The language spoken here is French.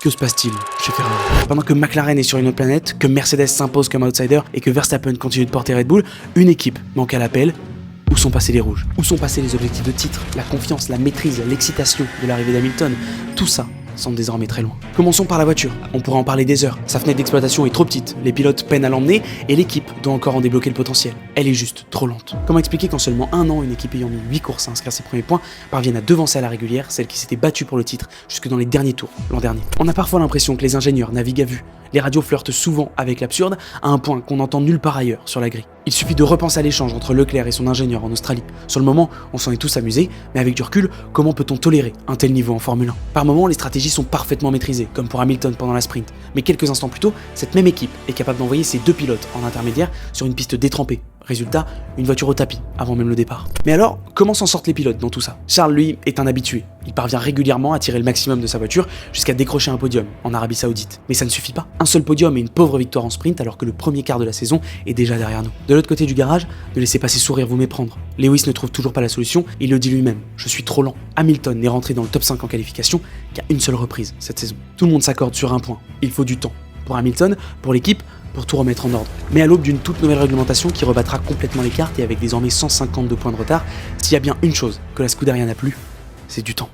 Que se passe-t-il chez Ferrari? Pendant que McLaren est sur une autre planète, que Mercedes s'impose comme outsider et que Verstappen continue de porter Red Bull, une équipe manque à l'appel. Où sont passés les rouges? Où sont passés les objectifs de titre, la confiance, la maîtrise, l'excitation de l'arrivée d'Hamilton? Tout ça semble désormais très loin. Commençons par la voiture, on pourra en parler des heures. Sa fenêtre d'exploitation est trop petite, les pilotes peinent à l'emmener et l'équipe doit encore en débloquer le potentiel. Elle est juste trop lente. Comment expliquer qu'en seulement un an, une équipe ayant mis 8 courses à inscrire ses premiers points parvienne à devancer à la régulière celle qui s'était battue pour le titre jusque dans les derniers tours l'an dernier? On a parfois l'impression que les ingénieurs naviguent à vue. Les radios flirtent souvent avec l'absurde à un point qu'on n'entend nulle part ailleurs sur la grille. Il suffit de repenser à l'échange entre Leclerc et son ingénieur en Australie. Sur le moment, on s'en est tous amusés, mais avec du recul, comment peut-on tolérer un tel niveau en Formule 1? Par moments, les stratégies sont parfaitement maîtrisées, comme pour Hamilton pendant la sprint. Mais quelques instants plus tôt, cette même équipe est capable d'envoyer ses deux pilotes en intermédiaire sur une piste détrempée. Résultat, une voiture au tapis, avant même le départ. Mais alors, comment s'en sortent les pilotes dans tout ça? Charles, lui, est un habitué. Il parvient régulièrement à tirer le maximum de sa voiture jusqu'à décrocher un podium en Arabie Saoudite. Mais ça ne suffit pas. Un seul podium et une pauvre victoire en sprint alors que le premier quart de la saison est déjà derrière nous. De l'autre côté du garage, ne laissez pas ses sourires vous méprendre. Lewis ne trouve toujours pas la solution et il le dit lui-même. Je suis trop lent. Hamilton n'est rentré dans le top 5 en qualification qu'à une seule reprise cette saison. Tout le monde s'accorde sur un point. Il faut du temps. Pour Hamilton, pour l'équipe, pour tout remettre en ordre. Mais à l'aube d'une toute nouvelle réglementation qui rebattra complètement les cartes et avec désormais 152 points de retard, s'il y a bien une chose que la Scuderia n'a plus, c'est du temps.